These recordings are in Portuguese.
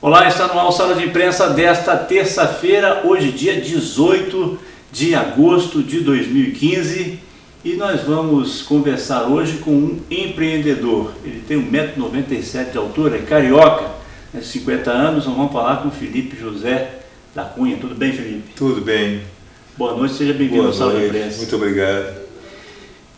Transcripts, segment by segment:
Olá, está no ar Sala de Imprensa desta terça-feira, hoje dia 18 de agosto de 2015, e nós vamos conversar hoje com um empreendedor. Ele tem 1,97 m de altura, é carioca, 50 anos. Nós vamos falar com o Felipe José da Cunha. Tudo bem, Felipe? Tudo bem. Boa noite, seja bem-vindo ao Sala de Imprensa. Muito obrigado.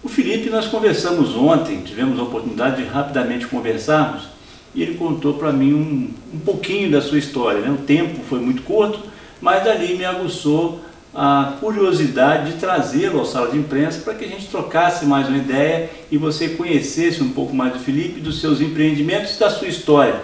O Felipe, nós conversamos ontem, tivemos a oportunidade de rapidamente conversarmos, e ele contou para mim um pouquinho da sua história, né? O tempo foi muito curto, mas dali me aguçou a curiosidade de trazê-lo ao Sala de Imprensa para que a gente trocasse mais uma ideia e você conhecesse um pouco mais do Felipe, dos seus empreendimentos e da sua história.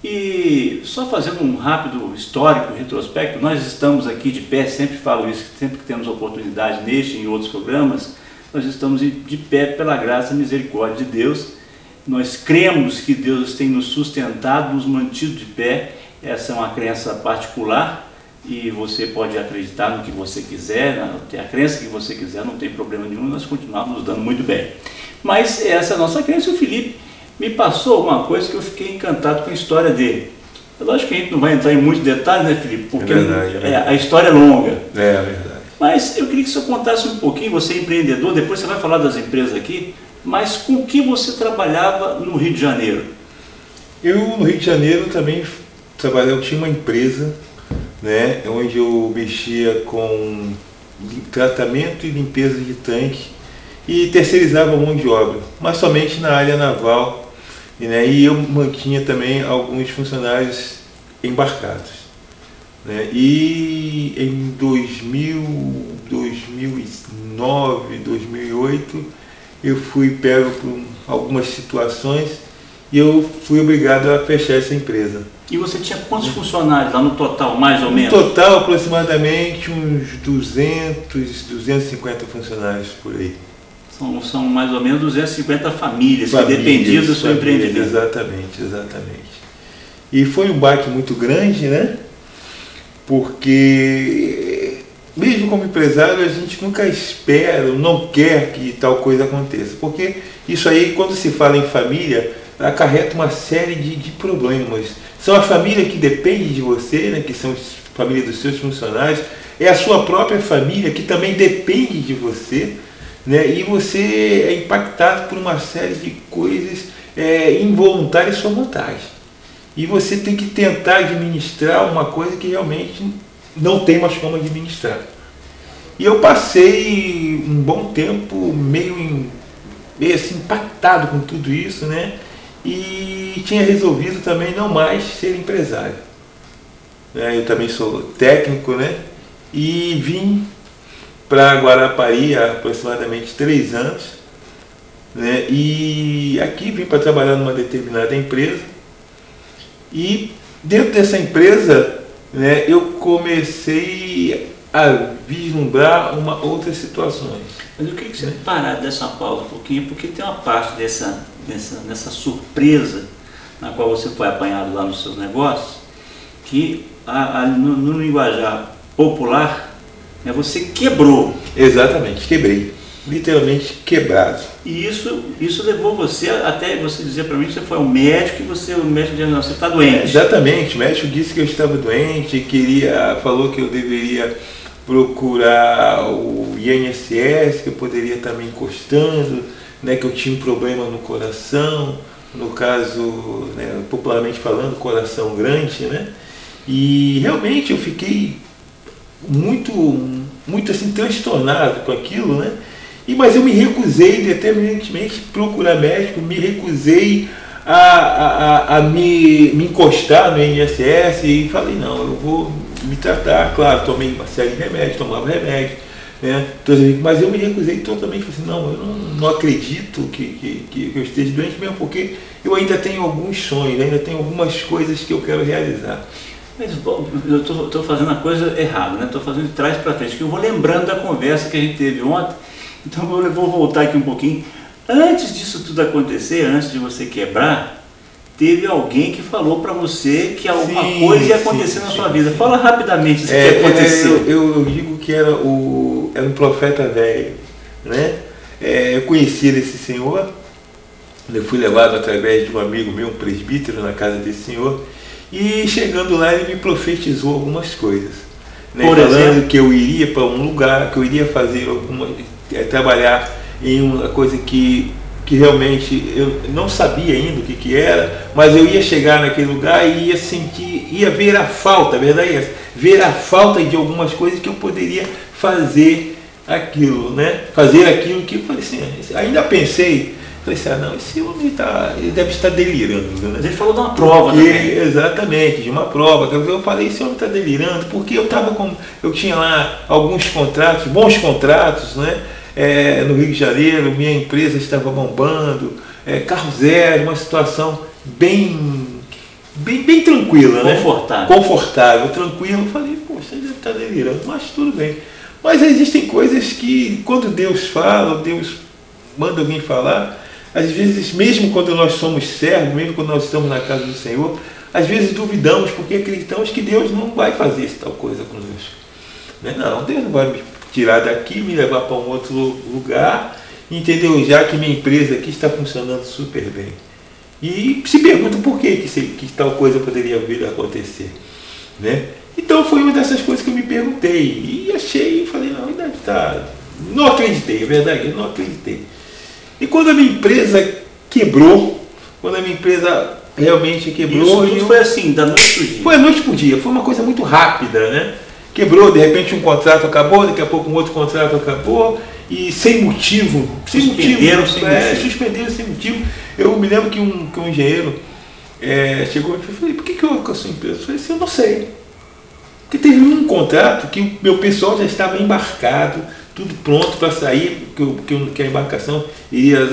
E só fazendo um rápido histórico, retrospecto, nós estamos aqui de pé, sempre falo isso, sempre que temos oportunidade neste e em outros programas, nós estamos de pé pela graça e misericórdia de Deus. Nós cremos que Deus tem nos sustentado, nos mantido de pé. Essa é uma crença particular e você pode acreditar no que você quiser, ter a crença que você quiser, não tem problema nenhum, nós continuamos nos dando muito bem. Mas essa é a nossa crença. E o Felipe me passou alguma coisa que eu fiquei encantado com a história dele. É lógico que a gente não vai entrar em muitos detalhes, né, Felipe? Porque a história é longa. É verdade. Mas eu queria que você contasse um pouquinho, você é empreendedor, depois você vai falar das empresas aqui, mas com o que você trabalhava no Rio de Janeiro? Eu, no Rio de Janeiro, também trabalhei, eu tinha uma empresa, né, onde eu mexia com tratamento e limpeza de tanque e terceirizava mão de obra, mas somente na área naval, né, e eu mantinha também alguns funcionários embarcados, né, e em 2009, 2008, eu fui pego por algumas situações e eu fui obrigado a fechar essa empresa. E você tinha quantos funcionários lá no total, mais ou menos? No total, aproximadamente uns 200, 250 funcionários por aí. São mais ou menos 250 famílias que dependiam do seu empreendimento. Exatamente. E foi um baque muito grande, né? Porque mesmo como empresário, a gente nunca espera, não quer que tal coisa aconteça, porque isso aí, quando se fala em família, acarreta uma série de problemas. São a família que depende de você, né, que são a família dos seus funcionários, é a sua própria família que também depende de você, né, e você é impactado por uma série de coisas involuntárias à sua vontade. E você tem que tentar administrar uma coisa que realmente não tem mais como administrar. E eu passei um bom tempo meio assim, impactado com tudo isso, né? E tinha resolvido também não mais ser empresário. Eu também sou técnico, né? E vim para Guarapari há aproximadamente 3 anos, né? E aqui vim para trabalhar numa determinada empresa. E dentro dessa empresa, né, eu comecei a vislumbrar outras situações. Mas eu queria que você parasse dessa pausa um pouquinho, porque tem uma parte dessa surpresa na qual você foi apanhado lá nos seus negócios, que no linguajar popular, né, você quebrou. Exatamente, quebrei. Literalmente quebrado. E isso levou você até você dizer para mim que você foi ao médico e o médico disse: não, você está doente. Exatamente, o médico disse que eu estava doente, falou que eu deveria procurar o INSS, que eu poderia estar me encostando, né, que eu tinha um problema no coração, no caso, né, popularmente falando, coração grande, né? E realmente eu fiquei muito assim transtornado com aquilo, né? Mas eu me recusei determinantemente a procurar médico, me recusei a me encostar no INSS e falei: não, eu vou me tratar. Claro, tomei uma série de remédios, tomava remédio, né? Mas eu me recusei totalmente. Falei assim: não, eu não acredito que eu esteja doente, mesmo porque eu ainda tenho alguns sonhos, ainda tenho algumas coisas que eu quero realizar. Mas eu estou fazendo a coisa errada, né? Estou fazendo de trás para frente, que eu vou lembrando da conversa que a gente teve ontem. Então eu vou voltar aqui um pouquinho. Antes disso tudo acontecer, antes de você quebrar, teve alguém que falou para você que alguma coisa ia acontecer na sua vida. Fala rapidamente o que aconteceu. Eu digo que era um profeta velho, né? Eu conhecia esse senhor, eu fui levado através de um amigo meu, um presbítero, na casa desse senhor, E chegando lá, ele me profetizou algumas coisas, né? Por Falando exemplo? que eu iria para um lugar, que eu iria fazer trabalhar em uma coisa que realmente eu não sabia ainda o que era, mas eu ia chegar naquele lugar e ia sentir, ia ver a falta, a verdade é essa, ver a falta de algumas coisas que eu poderia fazer aquilo, né? Fazer aquilo que eu falei assim, ainda pensei, falei assim, não, esse homem ele deve estar delirando, né? Mas ele falou de uma prova também. Exatamente, de uma prova. Eu falei, esse homem está delirando, porque eu tinha lá alguns contratos, bons contratos, né? No Rio de Janeiro, minha empresa estava bombando, carro zero, uma situação bem tranquila, confortável. Né? Confortável, tranquilo. Eu falei, poxa, ele deve estar delirando, mas tudo bem. Mas existem coisas que, quando Deus fala, Deus manda alguém falar, às vezes, mesmo quando nós somos servos, mesmo quando nós estamos na casa do Senhor, às vezes duvidamos, porque acreditamos que Deus não vai fazer essa tal coisa conosco. Não, Deus não vai me tirar daqui, me levar para um outro lugar, entendeu? Já que minha empresa aqui está funcionando super bem. E se pergunta por que tal coisa poderia vir a acontecer, né? Então foi uma dessas coisas que eu me perguntei e achei, falei, não, ainda está. Não acreditei, é verdade, eu não acreditei. E quando a minha empresa quebrou, quando a minha empresa realmente quebrou... Isso tudo foi assim, da noite para o dia? Foi da noite para o dia, foi uma coisa muito rápida, né? Quebrou, de repente um contrato acabou, daqui a pouco um outro contrato acabou, e sem motivo. Suspenderam sem motivo. Suspenderam sem motivo. Eu me lembro que um engenheiro chegou e falei, por que eu com a sua empresa? Eu falei assim, eu não sei. Porque teve um contrato que o meu pessoal já estava embarcado, tudo pronto para sair, que a embarcação iria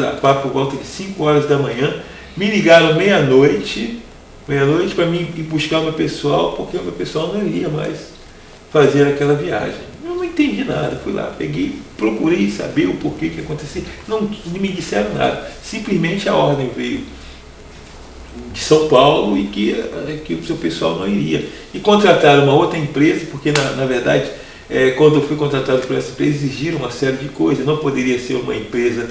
por volta de 5 horas da manhã. Me ligaram meia-noite para mim ir buscar o meu pessoal, porque o meu pessoal não iria mais fazer aquela viagem. Eu não entendi nada, fui lá, peguei, procurei saber o porquê que acontecia, não me disseram nada, simplesmente a ordem veio de São Paulo e que o seu pessoal não iria. E contrataram uma outra empresa, porque na verdade, quando eu fui contratado por essa empresa, exigiram uma série de coisas. Não poderia ser uma empresa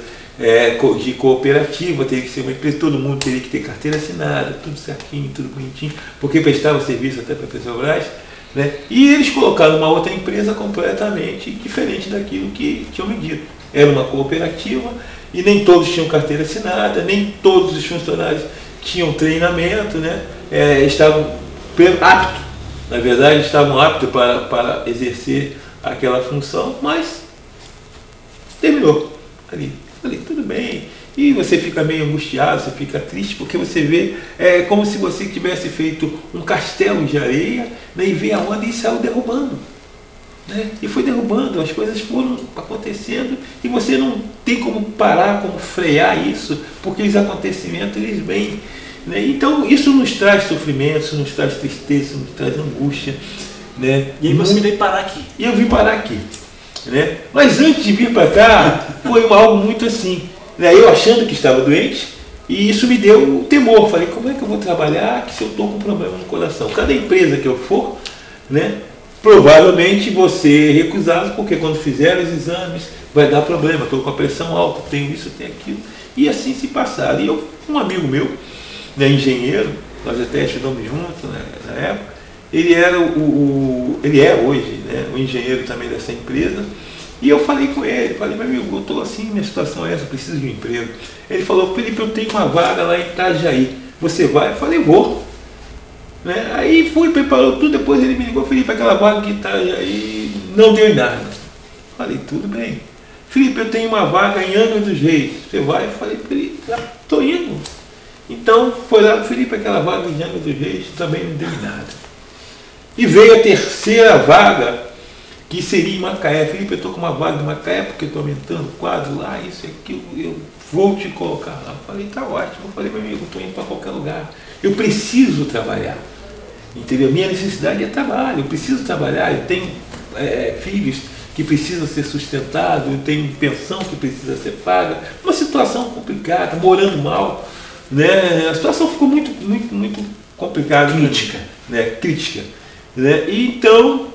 de cooperativa, teria que ser uma empresa, todo mundo teria que ter carteira assinada, tudo certinho, tudo bonitinho, porque prestava serviço até para a Petrobras, né? E eles colocaram uma outra empresa completamente diferente daquilo que tinham me dito. Era uma cooperativa e nem todos tinham carteira assinada, nem todos os funcionários tinham treinamento, né? Estavam aptos, na verdade, estavam aptos para exercer aquela função, mas terminou ali. Falei, tudo bem. E você fica meio angustiado, você fica triste, porque você vê como se você tivesse feito um castelo de areia, né, e vê a onda e saiu derrubando. Né? E foi derrubando, as coisas foram acontecendo e você não tem como parar, como frear isso, porque os acontecimentos eles vêm. Né? Então isso nos traz sofrimento, isso nos traz tristeza, isso nos traz angústia. Né? E aí você veio parar aqui. E eu vim parar aqui. Né? Mas antes de vir para cá, foi algo muito assim. Né? Eu achando que estava doente, e isso me deu temor. Falei, como é que eu vou trabalhar se eu estou com problema no coração? Cada empresa que eu for, né, provavelmente vou ser recusado, porque quando fizer os exames vai dar problema. Estou com a pressão alta, tenho isso, tenho aquilo. E assim se passaram. E um amigo meu, né, engenheiro, nós até estudamos juntos, né, na época, ele é hoje, né, o engenheiro também dessa empresa. E eu falei com ele, falei, meu amigo, eu estou assim, minha situação é essa, eu preciso de um emprego. Ele falou, Felipe, eu tenho uma vaga lá em Itajaí, você vai? Eu falei, vou. Né? Aí fui, preparou tudo, depois ele me ligou, Felipe, aquela vaga que Itajaí não deu em nada. Falei, tudo bem. Felipe, eu tenho uma vaga em Angra dos Reis, você vai? Eu falei, Felipe, estou indo. Então foi lá, Felipe, aquela vaga em Angra dos Reis também não deu em nada. E veio a terceira vaga, que seria em Macaé. Felipe, eu estou com uma vaga em Macaé, porque eu estou aumentando o quadro lá, isso e aquilo, eu vou te colocar lá. Eu falei, tá ótimo. Eu falei, meu amigo, estou indo para qualquer lugar. Eu preciso trabalhar. Entendeu? Minha necessidade é trabalho, eu preciso trabalhar, eu tenho filhos que precisam ser sustentados, eu tenho pensão que precisa ser paga. Uma situação complicada, morando mal. Né? A situação ficou muito, muito, muito complicada. Crítica. Né? Crítica. Né? E então,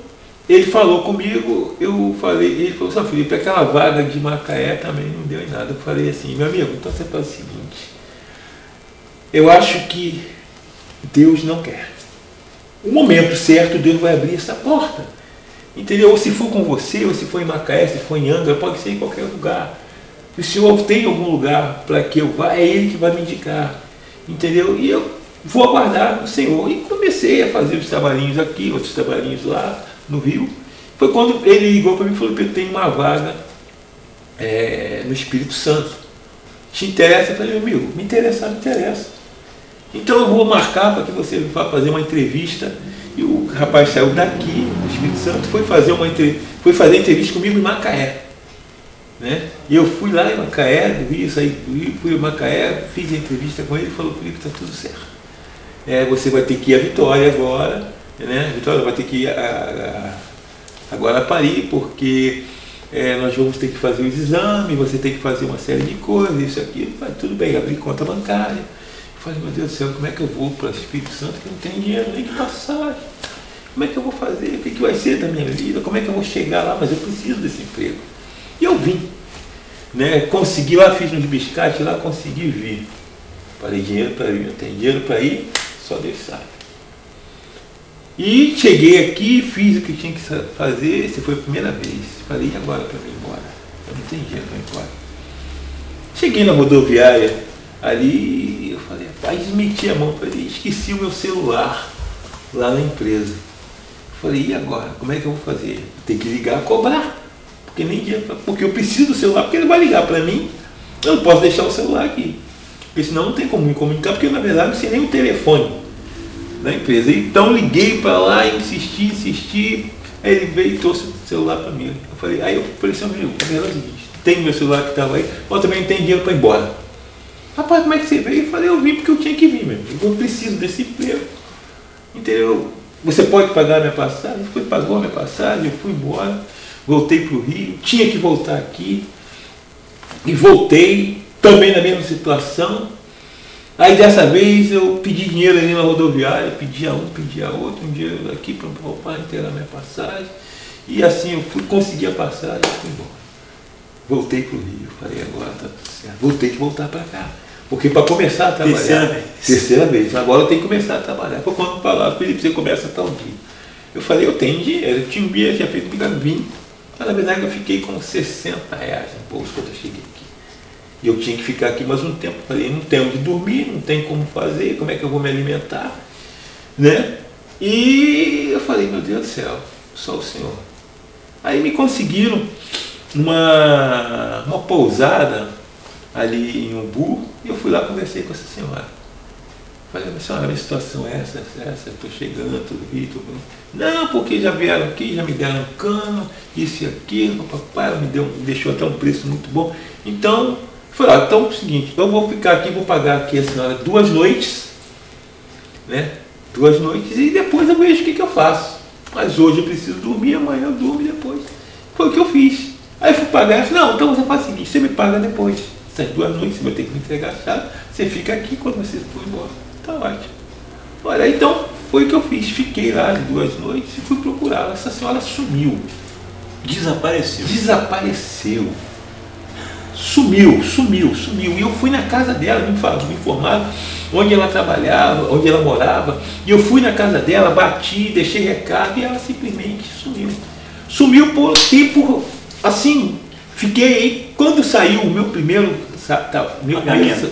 ele falou comigo, ele falou, só Felipe, aquela vaga de Macaé também não deu em nada. Eu falei assim, meu amigo, então você faz o seguinte, eu acho que Deus não quer. o momento certo Deus vai abrir essa porta. Entendeu? Ou se for com você, ou se for em Macaé, se for em Angra, pode ser em qualquer lugar. Se o Senhor tem algum lugar para que eu vá, é Ele que vai me indicar. Entendeu? E eu vou aguardar o Senhor. E comecei a fazer os trabalhinhos aqui, outros trabalhinhos lá no Rio. Foi quando ele ligou para mim e falou que eu tenho uma vaga no Espírito Santo. Te interessa? Eu falei, meu amigo, me interessa, me interessa. Então eu vou marcar para que você vá fazer uma entrevista. E o rapaz saiu daqui, do Espírito Santo, foi fazer entrevista comigo em Macaé. Né? E eu fui lá em Macaé, do Rio, saí do Rio, fui em Macaé, fiz a entrevista com ele e falou, Felipe, está tudo certo. Você vai ter que ir a Vitória agora, né? Vitória vai ter que ir agora a Paris, porque nós vamos ter que fazer os exames, você tem que fazer uma série de coisas, isso aqui, tudo bem, abrir conta bancária. Eu falei, meu Deus do céu, como é que eu vou para o Espírito Santo que eu não tenho dinheiro nem de passagem? Como é que eu vou fazer? O que vai ser da minha vida? Como é que eu vou chegar lá? Mas eu preciso desse emprego. E eu vim. Né? Consegui lá, fiz uns biscates lá, consegui vir. Falei, dinheiro para ir, eu tenho dinheiro para ir, só Deus sabe. E cheguei aqui, fiz o que tinha que fazer, essa foi a primeira vez. Falei, e agora para mim ir embora? Eu não tenho dinheiro para ir embora. Cheguei na rodoviária, ali eu falei, rapaz, meti a mão, falei, esqueci o meu celular lá na empresa. Falei, e agora? Como é que eu vou fazer? Tem que ligar, cobrar. Porque eu preciso do celular, porque ele vai ligar para mim, eu não posso deixar o celular aqui. Porque senão não tem como me comunicar, porque eu na verdade não sei nem o telefone da empresa. Então liguei para lá, insisti, aí ele veio e trouxe o celular para mim. Aí eu falei, seu amigo, é melhor o seguinte, tem meu celular que estava aí, mas também não tem dinheiro para ir embora. Rapaz, como é que você veio? Eu falei, eu vim porque eu tinha que vir, meu amigo, eu preciso desse emprego. Entendeu? Você pode pagar a minha passagem? Ele pagou a minha passagem, eu fui embora, voltei para o Rio, tinha que voltar aqui, e voltei, também na mesma situação. Aí dessa vez eu pedi dinheiro ali na rodoviária, pedia um, pedia outro, um dinheiro aqui para inteirar minha passagem. E assim eu consegui a passagem e fui embora. Voltei para o Rio, falei, agora está tudo certo. Vou ter que voltar para cá. Porque para começar a trabalhar. Terceira vez. Agora eu tenho que começar a trabalhar. Foi quando falaram, Felipe, você começa tal dia. Eu falei, eu tenho dinheiro, eu tinha um dia, tinha feito um 20. Mas na verdade eu fiquei com R$60 no bolso quando eu cheguei aqui. E eu tinha que ficar aqui mais um tempo. Falei, não tenho onde dormir, não tem como fazer, como é que eu vou me alimentar? Né? E eu falei, meu Deus do céu, só o Senhor. Aí me conseguiram uma pousada ali em Umbu, e eu fui lá, conversei com essa senhora. Falei, senhora, a minha situação é essa, estou chegando, tudo isso, tudo. Não, porque já vieram aqui, já me deram cama, isso e aquilo, o papai me deixou até um preço muito bom. Então, foi lá, então é o seguinte, eu vou ficar aqui, vou pagar aqui a senhora 2 noites, né? 2 noites, e depois eu vejo o que eu faço. Mas hoje eu preciso dormir, amanhã eu durmo e depois. Foi o que eu fiz. Aí eu fui pagar, eu falei, não, então você faz o seguinte, você me paga depois. Essas 2 noites você vai ter que me entregar a chave, você fica aqui quando você for embora. Tá ótimo. Olha, então foi o que eu fiz. Fiquei lá 2 noites e fui procurar. Essa senhora sumiu. Desapareceu. Desapareceu. Sumiu. E eu fui na casa dela, me informaram onde ela trabalhava, onde ela morava. E eu fui na casa dela, bati, deixei recado e ela simplesmente sumiu. Sumiu por tempo, assim, fiquei aí. Quando saiu o meu primeiro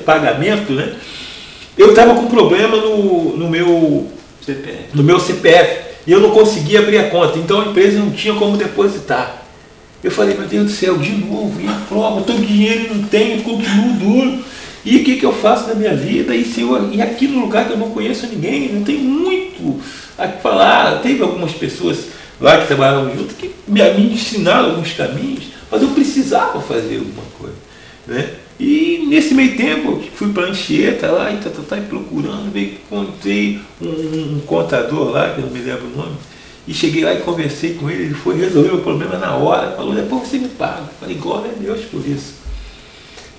pagamento, né? Eu estava com problema no meu CPF e eu não conseguia abrir a conta, então a empresa não tinha como depositar. Eu falei, meu Deus do céu, de novo, e a prova, estou com dinheiro e não tenho, continuo duro. E o que eu faço na minha vida? E aqui no lugar que eu não conheço ninguém, não tem muito a falar. Teve algumas pessoas lá que trabalhavam junto que me ensinaram alguns caminhos, mas eu precisava fazer alguma coisa, né? E nesse meio tempo eu fui para a Anchieta lá e procurando, encontrei um contador lá, que eu não me lembro o nome, e cheguei lá e conversei com ele, ele foi resolver o problema na hora, falou, depois você me paga. Eu falei, glória a Deus por isso.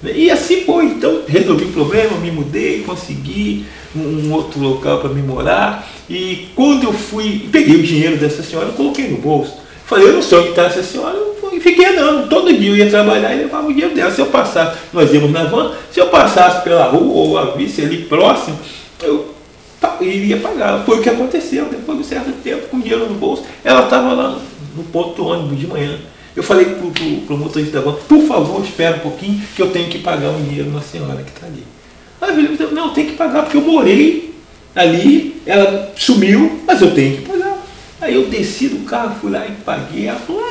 E assim foi, então resolvi o problema, me mudei, consegui um outro local para me morar, e quando eu fui, peguei o dinheiro dessa senhora, coloquei no bolso. Falei, eu não sei onde está essa senhora, e fiquei andando. Todo dia eu ia trabalhar e levava o dinheiro dela. Se eu passasse, nós íamos na van, se eu passasse pela rua ou a visse ali próximo, eu iria pagar. Foi o que aconteceu. Depois de um certo tempo, com dinheiro no bolso, ela estava lá no ponto do ônibus de manhã. Eu falei pro motorista da van, por favor, espera um pouquinho que eu tenho que pagar o dinheiro na senhora que está ali. Aí ele disse, não, tem que pagar porque eu morei ali, ela sumiu, mas eu tenho que pagar. Aí eu desci do carro, fui lá e paguei. Ela falou,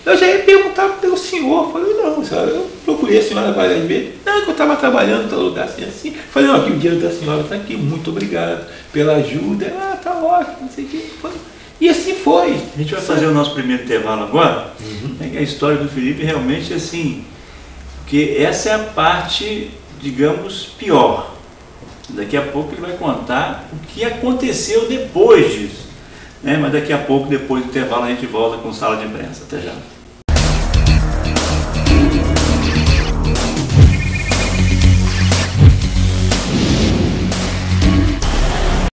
eu já ia perguntar pelo senhor. Eu falei, não, senhora, eu procurei a senhora várias vezes. Não, que eu estava trabalhando em todo lugar assim, assim. Eu falei, não, aqui o dinheiro da senhora está aqui, muito obrigado pela ajuda. Tá ótimo, não sei o que. E assim foi. A gente vai fazer o nosso primeiro intervalo agora. A história do Felipe realmente assim, porque essa é a parte, digamos, pior. Daqui a pouco ele vai contar o que aconteceu depois disso. Mas daqui a pouco, depois do intervalo, a gente volta com Sala de Imprensa. Até já.